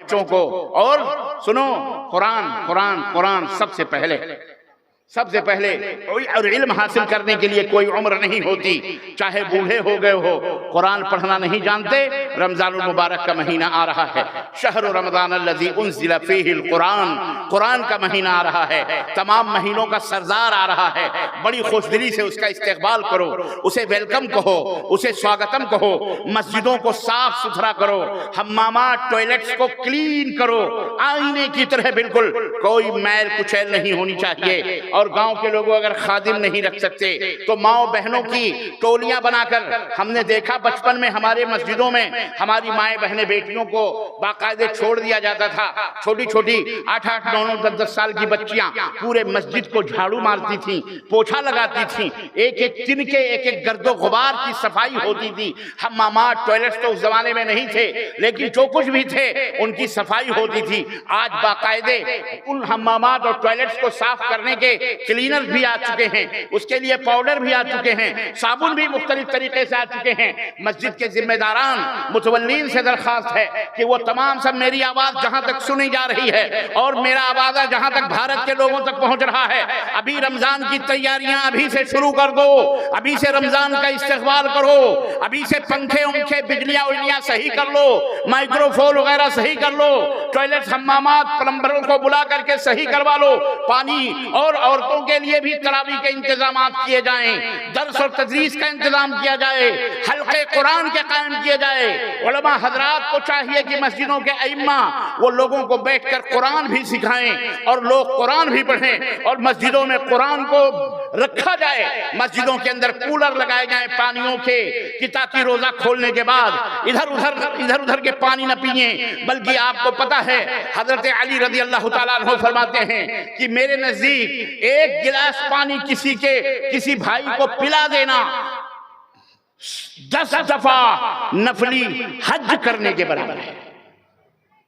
بچوں کو. اور سنو، قرآن قرآن قرآن سب سے پہلے اور علم حاصل کرنے کے لیے کوئی عمر نہیں ہوتی. چاہے بوڑھے ہو گئے ہو، قرآن پڑھنا نہیں جانتے. رمضان المبارک کا مہینہ آ رہا ہے. شہر رمضان الذی انزل فیہ القرآن، قرآن کا مہینہ آ رہا ہے. تمام مہینوں کا سردار آ رہا ہے. بڑی خوش دلی سے اس کا استقبال کرو، اسے ویلکم کہو، اسے سواگتم کہو. مسجدوں کو صاف ستھرا کرو، حمامات ٹوائلٹس کو کلین کرو، آئینے کی طرح بالکل کوئی میل کچیل نہیں ہونی چاہیے. اور گاؤں کے لوگوں اگر خادم نہیں رکھ سکتے تو ماؤں بہنوں کی ٹولیاں بنا کر، ہم نے دیکھا بچپن میں ہمارے مسجدوں میں ہماری مائیں بہنیں بیٹیوں کو باقاعدے چھوڑ دیا جاتا تھا. چھوٹی چھوٹی 8 9 10 سال کی بچیاں پورے مسجد کو جھاڑو مارتی تھیں، پوچھا لگاتی تھیں. ایک ایک دن کے ایک ایک گرد و غبار کی صفائی ہوتی تھی. حمامات ٹوائلٹس تو اس زمانے میں نہیں تھے، لیکن جو کچھ بھی تھے ان کی صفائی ہوتی تھی. آج باقاعدے ان حمامات اور ٹوائلٹس کو صاف کرنے کے کلینر بھی آ چکے ہیں، اس کے لیے پاؤڈر بھی آ چکے ہیں، صابن بھی مختلف طریقے سے آ چکے ہیں. مسجد کے ذمہ داران متولین سے درخواست ہے کہ وہ تمام سب میری آواز جہاں تک سنی جا رہی ہے اور میرا آوازہ جہاں تک بھارت کے لوگوں تک پہنچ رہا ہے، ابھی رمضان کی تیاریاں ابھی سے شروع کر دو. ابھی سے رمضان کا استقبال کرو، ابھی سے پنکھے انکھے بجلیاں صحیح کر لو، مائکرو فون وغیرہ صحیح کر لو، ٹوائلٹ حمامات پلمبروں کو بلا کر کے صحیح کروا لو. پانی اور عورتوں کے لیے بھی تراویح کے انتظامات کیے جائیں، درس اور تدریس کا انتظام کیا جائے، حلقے قرآن کے قائم کیے جائے. علماء حضرات کو چاہیے کہ مسجدوں کے ائمہ وہ لوگوں کو بیٹھ کر قرآن بھی سکھائیں اور لوگ قرآن بھی پڑھیں، اور مسجدوں میں قرآن کو رکھا جائے. مسجدوں کے اندر کولر لگائے جائیں پانیوں کے، کہ تاکہ روزہ کھولنے کے بعد ادھر ادھر کے پانی نہ پئیں. بلکہ آپ کو پتہ ہے حضرت علی رضی اللہ تعالیٰ عنہ فرماتے ہیں کہ میرے نزدیک ایک گلاس پانی کسی بھائی کو پلا دینا 10 دفعہ نفلی حج کرنے کے برابر ہے.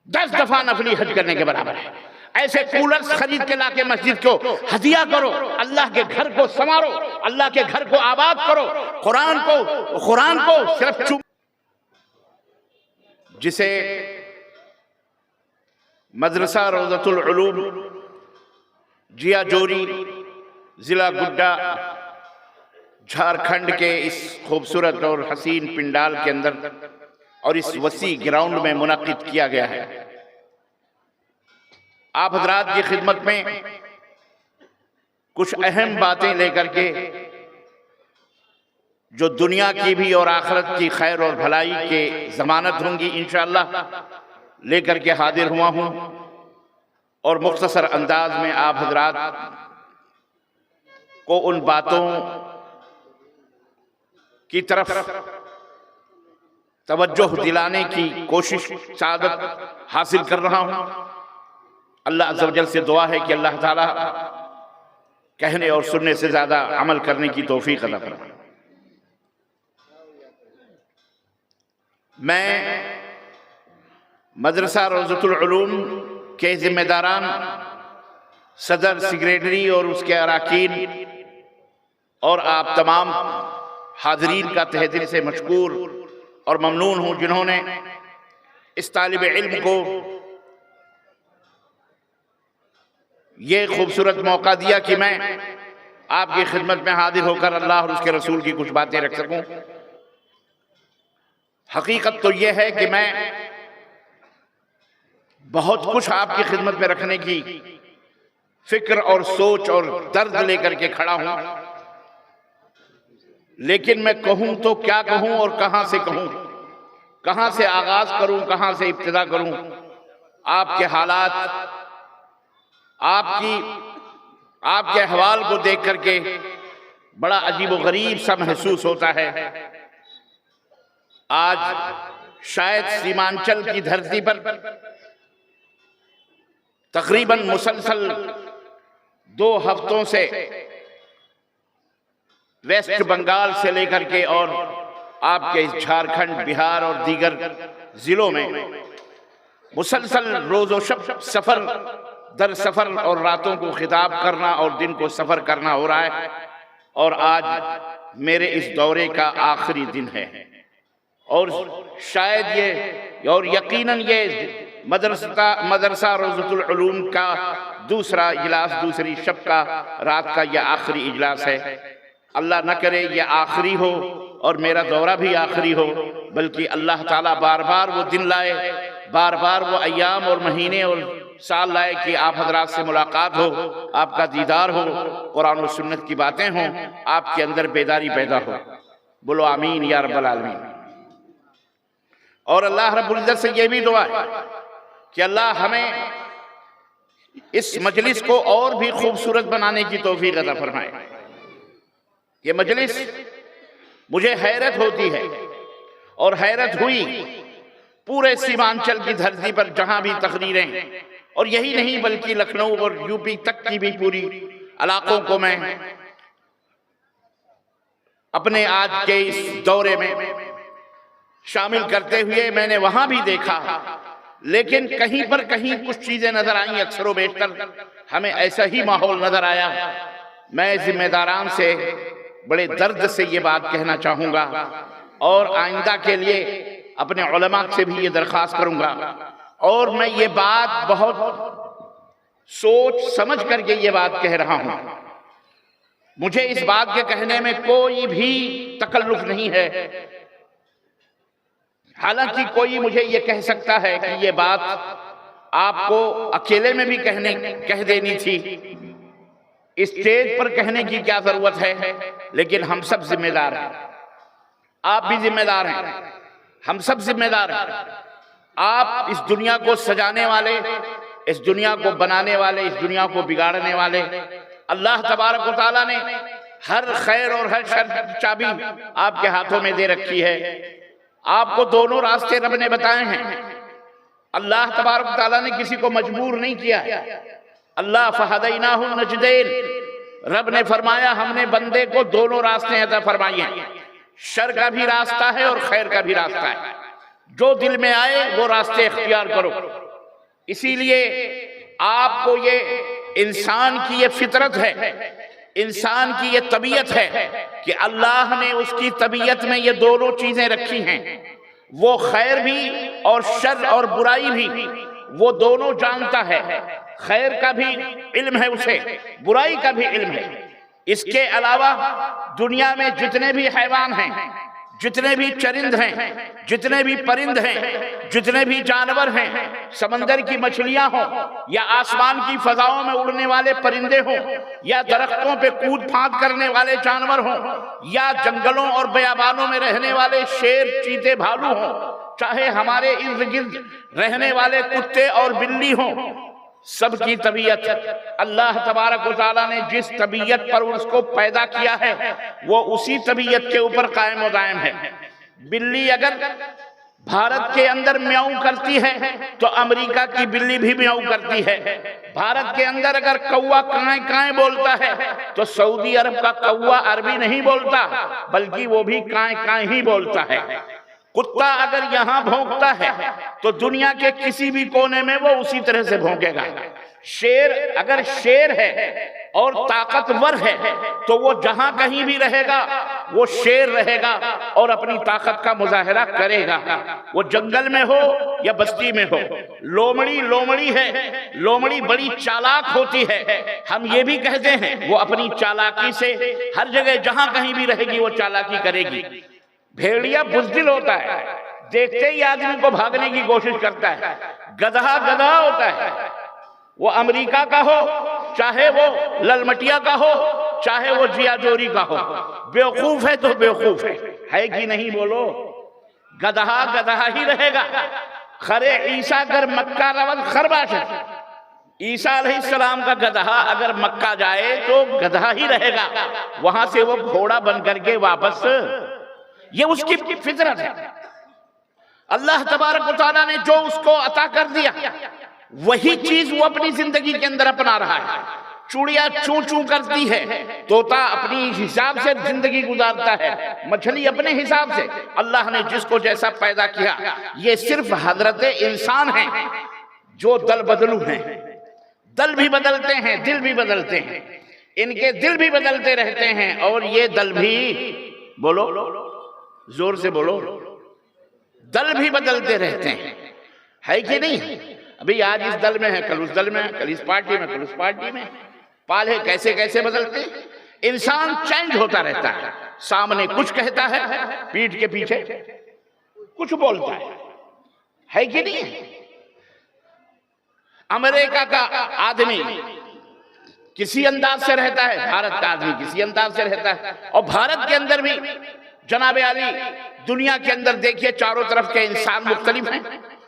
10 دفعہ نفلی حج کرنے کے برابر ہے. ایسے کولرز خرید کے لا کے مسجد کو ہدیہ کرو، اللہ کے گھر کو سنوارو، اللہ کے گھر کو آباد کرو. قرآن کو صرف جسے مدرسہ روضۃ العلوم جیا جوری ضلع گڈا جھارکھنڈ کے اس خوبصورت اور حسین پنڈال کے اندر اور اس وسیع گراؤنڈ میں منعقد کیا گیا ہے. آپ حضرات کی خدمت میں کچھ اہم باتیں لے کر کے جو دنیا کی بھی اور آخرت کی خیر اور بھلائی کے ضمانت ہوں گی انشاءاللہ لے کر کے حاضر ہوا ہوں. اور مختصر انداز میں آپ حضرات کو ان باتوں کی طرف توجہ دلانے کی کوشش سعادت حاصل کر رہا ہوں. اللہ عز و جل سے دعا ہے کہ اللہ تعالیٰ کہنے اور سننے سے زیادہ عمل کرنے کی توفیق عطا فرمائے. میں مدرسہ روضۃ العلوم کے ذمہ داران، صدر، سیکریٹری اور اس کے اراکین اور آپ تمام حاضرین کا تہ دل سے مشکور اور ممنون ہوں جنہوں نے اس طالب علم کو یہ خوبصورت موقع دیا کہ میں آپ کی خدمت میں حاضر ہو کر اللہ اور اس کے رسول کی کچھ باتیں رکھ سکوں. حقیقت تو یہ ہے کہ میں بہت کچھ آپ کی خدمت میں رکھنے کی فکر اور سوچ اور درد لے کر کے کھڑا ہوں، لیکن میں کہوں تو کیا کہوں اور کہاں سے کہوں، کہاں سے آغاز کروں، کہاں سے ابتدا کروں. آپ کے حالات، آپ کے احوال کو دیکھ کر کے بڑا عجیب و غریب سا محسوس ہوتا ہے. آج شاید سیمانچل کی دھرتی پر تقریباً مسلسل 2 ہفتوں سے ویسٹ بنگال سے لے کر کے اور آپ کے جھارکھنڈ، بہار اور دیگر ضلعوں میں مسلسل روز و شب سفر در سفر اور راتوں کو خطاب کرنا اور دن کو سفر کرنا ہو رہا ہے. اور آج میرے اس دورے کا آخری دن ہے، اور شاید یہ اور یقیناً یہ مدرسہ روضۃ العلوم کا دوسرا اجلاس، دوسری شب کا رات کا یہ آخری اجلاس ہے۔ اللہ نہ کرے یہ آخری ہو اور میرا دورہ بھی آخری ہو، بلکہ اللہ تعالیٰ بار بار وہ دن لائے، بار بار وہ ایام اور مہینے اور سال لائے کہ آپ حضرات سے ملاقات ہو، آپ کا دیدار ہو، قرآن و سنت کی باتیں ہوں، آپ کے اندر بیداری پیدا ہو۔ بولو آمین یا رب العالمین۔ اور اللہ رب العزت سے یہ بھی دعا ہے کہ اللہ ہمیں اس مجلس کو اور بھی خوبصورت بنانے کی توفیق عطا فرمائے۔ یہ مجلس مجھے حیرت ہوتی ہے اور حیرت ہوئی پورے سیمانچل کی دھرتی پر جہاں بھی تقریریں، اور یہی نہیں بلکہ لکھنؤ اور یو پی تک کی بھی پوری علاقوں کو میں اپنے آج کے اس دورے میں شامل کرتے ہوئے میں نے وہاں بھی دیکھا، لیکن کہیں پر کہیں کچھ چیزیں نظر آئیں، اکثر و بیشتر ہمیں ایسا ہی ماحول نظر آیا۔ میں ذمہ داران سے بڑے درد سے یہ بات کہنا چاہوں گا اور آئندہ کے لیے اپنے علماء سے بھی یہ درخواست کروں گا، اور میں یہ بات بہت سوچ سمجھ کر کے یہ بات کہہ رہا ہوں۔ مجھے اس بات کے کہنے میں کوئی بھی تکلف نہیں ہے، حالانکہ کوئی مجھے یہ کہہ سکتا ہے کہ یہ بات آپ کو اکیلے میں بھی کہہ دینی تھی، اسٹیج پر کہنے کی کیا ضرورت ہے، لیکن ہم سب ذمہ دار ہیں، آپ بھی ذمہ دار ہیں، ہم سب ذمہ دار ہیں۔ آپ اس دنیا کو سجانے والے، اس دنیا کو بنانے والے، اس دنیا کو بگاڑنے والے، اللہ تبارک و تعالیٰ نے ہر خیر اور ہر شر کی چابی آپ کے ہاتھوں میں دے رکھی ہے۔ آپ کو دونوں راستے رب نے بتائے ہیں۔ اللہ تبارک و تعالیٰ نے کسی کو مجبور نہیں کیا ہے۔ اللہ فہدیناہ النجدین، رب نے فرمایا ہم نے بندے کو دونوں راستے عطا فرمائے ہیں، شر کا بھی راستہ ہے اور خیر کا بھی راستہ ہے، جو دل میں آئے وہ راستے اختیار کرو۔ اسی لیے آپ کو یہ انسان کی یہ فطرت ہے، انسان کی یہ طبیعت ہے کہ اللہ نے اس کی طبیعت میں یہ دونوں چیزیں رکھی ہیں، وہ خیر بھی اور شر اور برائی بھی وہ دونوں جانتا ہے۔ خیر کا بھی علم ہے اسے، برائی کا بھی علم ہے۔ اس کے علاوہ دنیا میں جتنے بھی حیوان ہیں، جتنے بھی چرند ہیں، جتنے بھی پرند ہیں، جتنے بھی جانور ہیں، سمندر کی مچھلیاں ہوں یا آسمان کی فضاؤں میں اڑنے والے پرندے ہوں یا درختوں پہ کود پھاند کرنے والے جانور ہوں یا جنگلوں اور بیابانوں میں رہنے والے شیر، چیتے، بھالو ہوں، چاہے ہمارے ارد گرد رہنے والے کتے اور بلی ہوں، سب کی طبیعت اللہ تبارک و تعالیٰ نے جس طبیعت پر اس کو پیدا کیا ہے وہ اسی طبیعت کے اوپر قائم و دائم ہے۔ بلی اگر بھارت کے اندر میاؤں کرتی ہے تو امریکہ کی بلی بھی میاؤں کرتی ہے۔ بھارت کے اندر اگر کوا کائیں کائیں بولتا ہے تو سعودی عرب کا کوا عربی نہیں بولتا بلکہ وہ بھی کائیں کائیں ہی بولتا ہے۔ کتا اگر یہاں بھونکتا ہے تو دنیا کے کسی بھی کونے میں وہ اسی طرح سے بھونکے گا۔ شیر اگر شیر ہے اور طاقتور ہے تو وہ جہاں کہیں بھی رہے گا وہ شیر رہے گا اور اپنی طاقت کا مظاہرہ کرے گا، وہ جنگل میں ہو یا بستی میں ہو۔ لومڑی ہے، لومڑی بڑی چالاک ہوتی ہے، ہم یہ بھی کہتے ہیں وہ اپنی چالاکی سے ہر جگہ جہاں کہیں بھی رہے گی وہ چالاکی کرے گی۔ بھیڑیا بزدل ہوتا ہے، دیکھتے ہی آدمی کو بھاگنے کی کوشش کرتا ہے۔ گدھا ہوتا ہے، وہ امریکہ کا ہو چاہے وہ للمٹیا کا ہو چاہے وہ جیا جوری کا ہو، بیوقوف ہے تو بیوقوف ہے کہ نہیں بولو؟ گدھا ہی رہے گا۔ خرے عیسیٰ گر مکہ رود خرباش، عیسیٰ علیہ السلام کا گدھا اگر مکہ جائے تو گدھا ہی رہے گا، وہاں سے وہ گھوڑا بن کر کے واپس، یہ اس کی فطرت ہے۔ اللہ تبارک و تعالیٰ نے جو اس کو عطا کر دیا وہی چیز وہ اپنی زندگی کے اندر اپنا رہا ہے۔ چوڑیا چوں چوں کرتی ہے، طوطا اپنی حساب سے زندگی گزارتا ہے، مچھلی اپنے حساب سے۔ اللہ نے جس کو جیسا پیدا کیا، یہ صرف حضرت انسان ہیں جو دل بدلو ہیں، دل بھی بدلتے ہیں، دل بھی بدلتے ہیں، ان کے دل بھی بدلتے رہتے ہیں اور یہ دل بھی، بولو زور سے بولو، دل بھی بدلتے رہتے ہیں۔ ہے کہ نہیں؟ ابھی آج اس دل میں ہے، کل اس دل میں ہے، کل اس پارٹی میں، کل اس پارٹی میں. پالے کیسے کیسے بدلتے. انسان چینج ہوتا رہتا ہے، سامنے کچھ کہتا ہے، پیٹھ کے پیچھے کچھ بولتا ہے کہ نہیں؟ امریکہ کا آدمی کسی انداز سے رہتا ہے، بھارت کا آدمی کسی انداز سے رہتا ہے. اور بھارت کے اندر بھی جناب عالی دنیا کے اندر دیکھیے چاروں طرف کے انسان مختلف ہیں،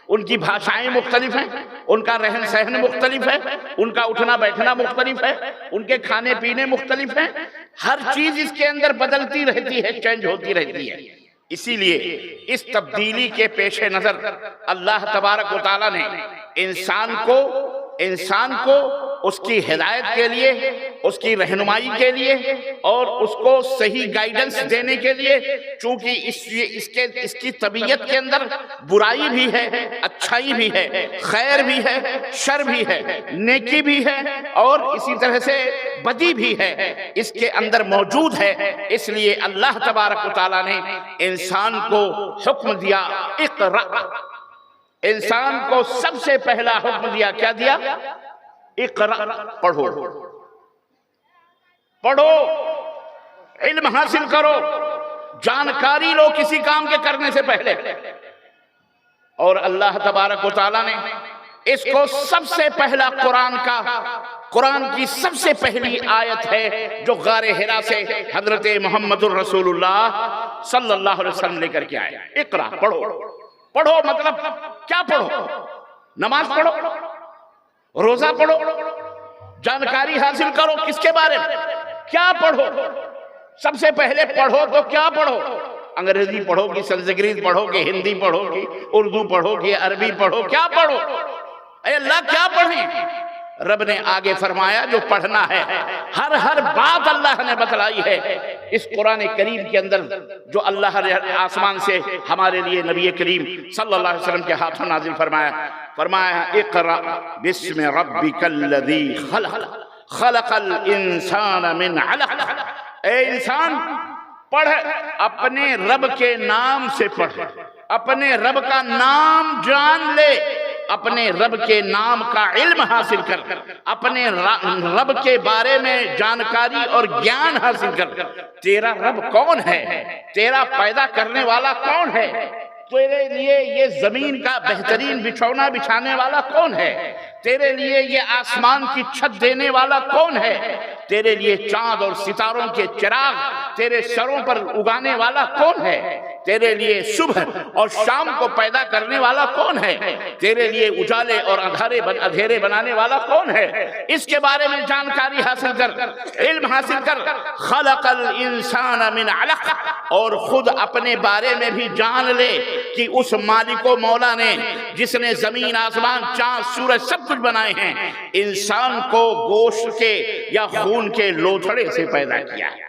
ان کی بھاشائیں مختلف ہیں، ان کا رہن سہن مختلف ہے، ان کا اٹھنا بیٹھنا مختلف ہے، ان کے کھانے پینے مختلف ہیں. ہر چیز اس کے اندر بدلتی رہتی ہے، چینج ہوتی رہتی ہے. اسی لیے اس تبدیلی کے پیش نظر اللہ تبارک و تعالیٰ نے انسان کو اس کی ہدایت کے لیے، اس کی رہنمائی کے لیے اور اس کو صحیح گائیڈنس دینے کے لیے، چونکہ اس کی طبیعت کے اندر برائی بھی ہے، اچھائی بھی ہے، خیر بھی ہے، شر بھی ہے، نیکی بھی ہے اور اسی طرح سے بدی بھی ہے، اس کے اندر موجود ہے. اس لیے اللہ تبارک و تعالیٰ نے انسان کو حکم دیا اقرأ. انسان کو سب سے پہلا حکم دیا، کیا دیا؟ اقرأ، پڑھو، پڑھو، علم حاصل کرو، جانکاری لو کسی کام کے کرنے سے پہلے. اور اللہ تبارک و تعالیٰ نے اس کو سب سے پہلا قرآن کی سب سے پہلی آیت ہے جو غار حرا سے حضرت محمد الرسول اللہ صلی اللہ علیہ وسلم لے کر کے آئے. اقرأ، پڑھو. پڑھو مطلب کیا پڑھو؟ نماز پڑھو، روزہ پڑھو، جانکاری حاصل کرو. کس کے بارے میں؟ کیا پڑھو؟ سب سے پہلے پڑھو تو کیا پڑھو؟ انگریزی پڑھو گی، سنسکرت پڑھو گی، ہندی پڑھو گی، اردو پڑھو گی، عربی پڑھو، کیا پڑھو؟ اے اللہ کیا پڑھیں؟ رب نے آگے فرمایا جو پڑھنا ہے، ہر بات اللہ نے بتلائی ہے اس قرآن کریم کے اندر، جو اللہ نے آسمان سے ہمارے لیے نبی کریم صلی اللہ علیہ وسلم کے ہاتھوں نازل فرمایا اقرأ بسم ربک الذی خلق خلق الانسان من علق. اے انسان پڑھ، اپنے رب کے نام سے پڑھ، اپنے رب کا نام جان لے، اپنے رب کے نام کا علم حاصل کر، اپنے رب کے بارے میں جانکاری اور گیان حاصل کر. تیرا رب کون ہے؟ تیرا پیدا کرنے والا کون ہے؟ تیرے لیے یہ زمین کا بہترین بچھونا بچھانے والا کون ہے؟ تیرے لیے یہ آسمان کی چھت دینے والا کون ہے؟ تیرے لیے چاند اور ستاروں کے چراغ تیرے سروں پر اگانے والا کون ہے؟ تیرے لیے صبح اور شام کو پیدا کرنے والا کون ہے؟ تیرے لیے اجالے اور اندھیرے بنانے والا کون ہے؟ اس کے بارے میں جانکاری حاصل کر، علم حاصل کر. خلق الانسان من علق. اور خود اپنے بارے میں بھی جان لے کہ اس مالک و مولا نے جس نے زمین آسمان چاند سورج سب کچھ بنائے ہیں، انسان کو گوشت کے یا خون کے لوتھڑے سے پیدا کیا ہے.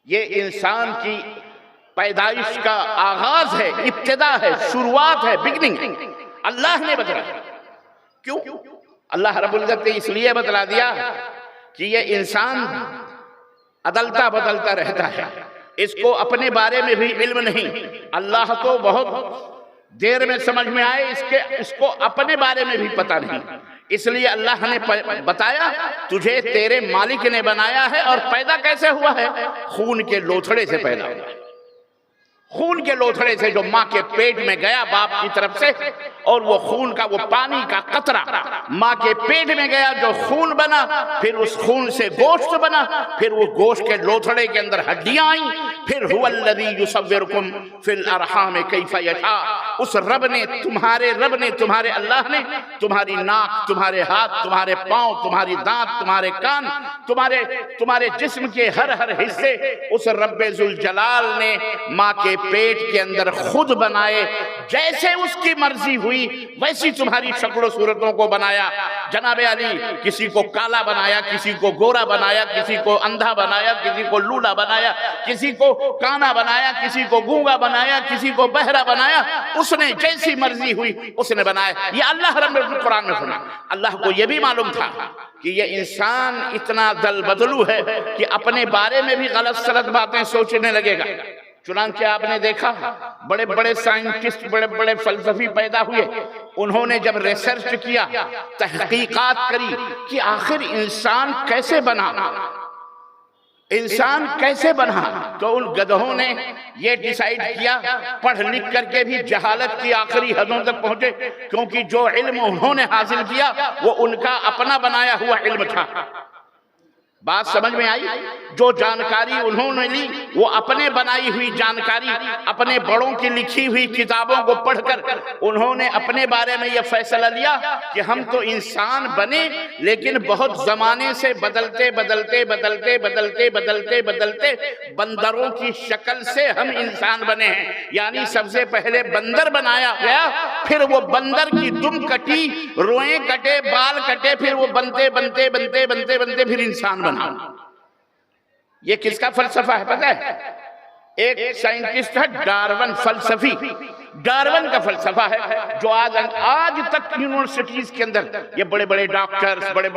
یہ انسان کی پیدائش کا آغاز ہے، ابتدا ہے، شروعات ہے، بگننگ اللہ نے بتلایا. کیوں؟ اللہ رب العزت نے اس لیے بتلا دیا کہ یہ انسان عدلتا بدلتا رہتا ہے، اس کو اپنے بارے میں بھی علم نہیں. اللہ تو بہت دیر میں سمجھ میں آئے، اس کو اپنے بارے میں بھی پتہ نہیں. اس لیے اللہ نے بتایا تجھے تیرے مالک نے بنایا ہے. اور پیدا کیسے ہوا ہے؟ خون کے لوتھڑے سے پیدا ہوا ہے. خون کے لوتھڑے سے جو ماں کے پیٹ میں گیا باپ کی طرف سے، اور وہ خون کا وہ پانی کا قطرہ ماں کے پیٹ میں گیا، جو خون بنا، پھر اس خون سے گوشت بنا، پھر وہ گوشت کے لوتھڑے کے اندر ہڈیاں آئیں، پھر هو الذی یصورکم فی الارحام کیف یشاء. اس رب نے تمہارے اللہ نے تمہاری ناک، تمہارے ہاتھ، تمہارے پاؤں، تمہاری دانت، تمہارے کان، تمہارے جسم کے ہر حصے اس رب ذوالجلال نے ماں کے پیٹ کے اندر خود بنائے. جیسے اس کی مرضی ہوئی ویسی تمہاری شکل و صورتوں کو بنایا. جناب علی کسی کو کالا بنایا، کسی کو گورا بنایا، کسی کو اندھا بنایا، کسی کو لولا بنایا، کسی کو کانا بنایا، کسی کو گونگا بنایا، کسی کو بہرا بنایا. اس نے جیسی مرضی ہوئی اس نے بنایا. یہ اللہ رب القرآن میں فرمایا. اللہ کو یہ بھی معلوم تھا کہ یہ انسان اتنا دل بدلو ہے کہ اپنے بارے میں بھی غلط سلط باتیں سوچنے لگے گا. چنانچہ آپ نے دیکھا بڑے بڑے سائنٹسٹ، بڑے بڑے فلسفی پیدا ہوئے، انہوں نے جب ریسرچ کیا، تحقیقات کری کہ آخر انسان کیسے بنا، انسان کیسے بنا، تو ان گدھوں نے یہ ڈیسائیڈ کیا، پڑھ لکھ کر کے بھی جہالت کی آخری حدوں تک پہنچے، کیونکہ جو علم انہوں نے حاصل کیا وہ ان کا اپنا بنایا ہوا علم تھا۔ بات سمجھ میں آئی؟ جو جانکاری انہوں نے لی وہ اپنے بنائی ہوئی جانکاری، اپنے بڑوں کی لکھی ہوئی کتابوں کو پڑھ کر انہوں نے اپنے بارے میں یہ فیصلہ لیا کہ ہم تو انسان بنے، لیکن بہت زمانے سے بدلتے بدلتے بدلتے بدلتے بدلتے بدلتے بندروں کی شکل سے ہم انسان بنے ہیں۔ یعنی سب سے پہلے بندر بنایا گیا، پھر وہ بندر کی دم کٹی، روئیں کٹے، بال کٹے، پھر وہ بنتے بنتے بنتے بنتے بنتے پھر انسان بنا۔ یہ کس کا فلسفہ ہے پتہ ہے؟ ایک سائنٹسٹ ہے ڈارون، فلسفی ڈارون کا فلسفہ ہے، جو آج تک یونیورسٹیز کے اندر یہ بڑے بڑے ڈاکٹرز، بڑے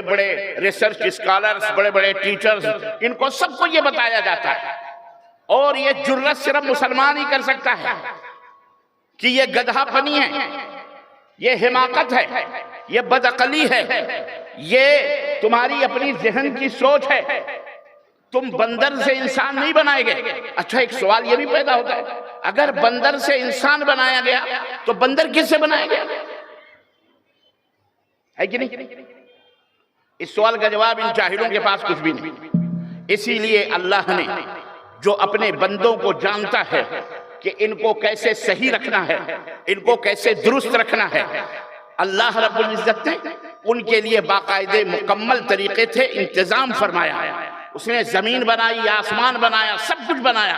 بڑے ریسرچ اسکالرز، بڑے بڑے ٹیچرز، ان کو سب کو یہ بتایا جاتا ہے، اور یہ جرت صرف مسلمان ہی کر سکتا ہے کہ یہ گدھا پنی ہے، یہ حماقت ہے، یہ بدعقلی ہے، یہ تمہاری اپنی ذہن کی سوچ ہے، تم بندر سے انسان نہیں بنائے گئے۔ اچھا ایک سوال یہ بھی پیدا ہوتا ہے، اگر بندر سے انسان بنایا گیا تو بندر کس سے بنایا گیا ہے کہ نہیں؟ اس سوال کا جواب ان جاہلوں کے پاس کچھ بھی نہیں۔ اسی لیے اللہ نے جو اپنے بندوں کو جانتا ہے کہ ان کو کیسے صحیح رکھنا ہے، ان کو کیسے درست رکھنا ہے، اللہ رب العزت نے ان کے لیے باقاعدے مکمل طریقے تھے انتظام فرمایا۔ اس نے زمین بنائی، آسمان بنایا، سب کچھ بنایا۔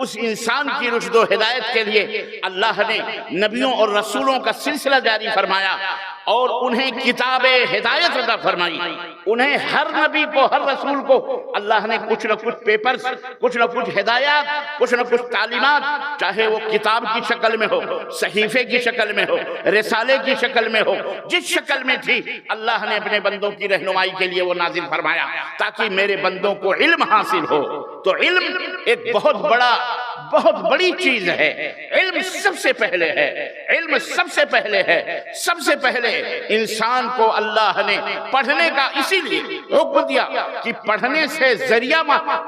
اس انسان کی رشد و ہدایت کے لیے اللہ نے نبیوں اور رسولوں کا سلسلہ جاری فرمایا اور انہیں کتاب ہدایت عطا فرمائی۔ انہیں ہر نبی کو، ہر رسول کو اللہ نے کچھ نہ کچھ پیپرز، کچھ نہ کچھ ہدایات، کچھ نہ کچھ تعلیمات، چاہے وہ کتاب کی شکل میں ہو، صحیفے کی شکل میں ہو، رسالے کی شکل میں ہو، جس شکل میں تھی اللہ نے اپنے بندوں کی رہنمائی کے لیے وہ نازل فرمایا تاکہ میرے بندوں کو علم حاصل ہو۔ تو علم ایک بہت بڑی چیز ہے۔ علم سب سے پہلے ہے، علم سب سے پہلے ہے۔ سب سے پہلے انسان کو اللہ نے پڑھنے کا اسی لیے حکم دیا کہ پڑھنے سے ذریعہ،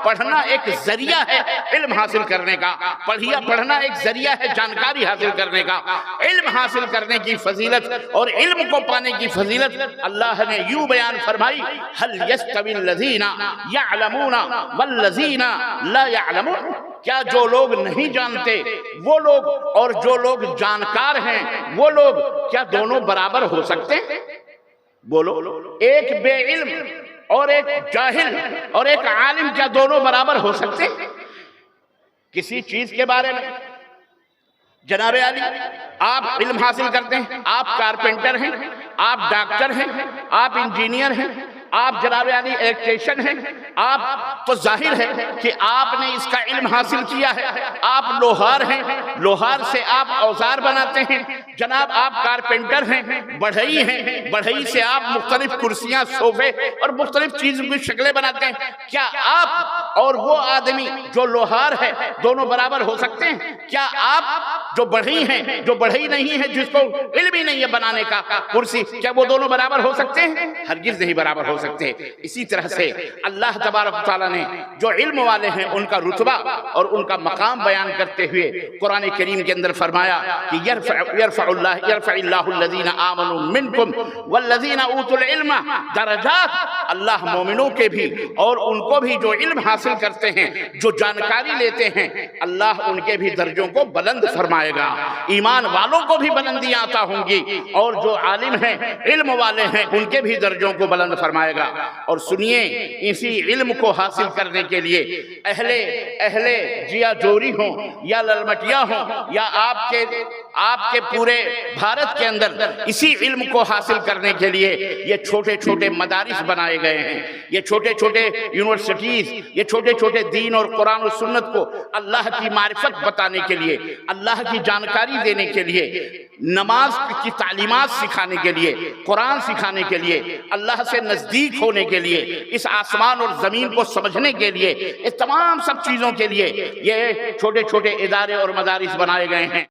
پڑھنا ایک ذریعہ ہے علم حاصل کرنے کا، پڑھنا ایک ذریعہ ہے جانکاری حاصل کرنے کا۔ علم حاصل کرنے کی فضیلت اور علم کو پانے کی فضیلت اللہ نے یوں بیان فرمائی، هل يستوي الذين يعلمون والذين لا يعلمون، کیا جو لوگ نہیں جانتے وہ لوگ اور جو لوگ جانکار ہیں وہ لوگ کیا دونوں برابر ہو سکتے ہیں؟ بولو، ایک بے علم اور ایک جاہل اور ایک عالم کیا دونوں برابر ہو سکتے ہیں کسی چیز کے بارے میں؟ جناب علی، آپ علم حاصل کرتے ہیں، آپ کارپینٹر ہیں، آپ ڈاکٹر ہیں، آپ انجینئر ہیں، آپ جناب علی الیکٹریشن ہیں، آپ تو ظاہر ہے کہ آپ نے اس کا علم حاصل کیا ہے۔ آپ لوہار ہیں، لوہار سے آپ اوزار بناتے ہیں۔ جناب آپ کارپینٹر ہیں، بڑھئی ہیں، بڑھئی سے آپ مختلف کرسیاں، صوفے اور مختلف چیزوں کی شکلیں بناتے ہیں۔ کیا آپ اور وہ آدمی جو لوہار ہے دونوں برابر ہو سکتے ہیں؟ کیا آپ جو بڑھئی ہیں، جو بڑھئی نہیں ہے، جس کو علم ہی نہیں ہے بنانے کا کرسی، کیا وہ دونوں برابر ہو سکتے ہیں؟ ہرگز نہیں برابر ہو سکتے۔ اسی طرح سے اللہ تبارک و تعالیٰ نے جو علم والے ہیں ان کا رتبہ اور ان کا مقام بیان کرتے ہوئے قرآن کریم کے اندر فرمایا کہ یرفع اللہ الذین آمنوا منکم والذین اوتوا العلم درجات، اللہ مومنوں کے بھی اور ان کو بھی جو علم حاصل کرتے ہیں، جو جانکاری لیتے ہیں، اللہ ان کے بھی درجوں کو بلند فرمائے گا۔ ایمان والوں کو بھی بلندیاں عطا ہوں گی اور جو عالم ہیں، علم والے ہیں، ان کے بھی درجوں کو بلند فرمائے گا۔ اور سنیے، اسی علم کو حاصل کرنے کے لیے اہل جیا جوری ہوں یا للمٹیا ہوں یا آپ کے پورے بھارت کے اندر اسی علم کو حاصل کرنے کے لیے یہ چھوٹے چھوٹے مدارس بنائے گئے ہیں، یہ چھوٹے چھوٹے یونیورسٹیز، یہ چھوٹے چھوٹے دین اور قرآن و سنت کو اللہ کی معرفت بتانے کے لیے، اللہ کی جانکاری دینے کے لیے، نماز کی تعلیمات سکھانے کے لیے، قرآن سکھانے کے لیے، اللہ سے نزدیک ہونے کے لیے، اس آسمان اور زمین کو سمجھنے کے لیے، اس تمام سب چیزوں کے لیے یہ چھوٹے چھوٹے ادارے اور مدارس بنائے گئے ہیں۔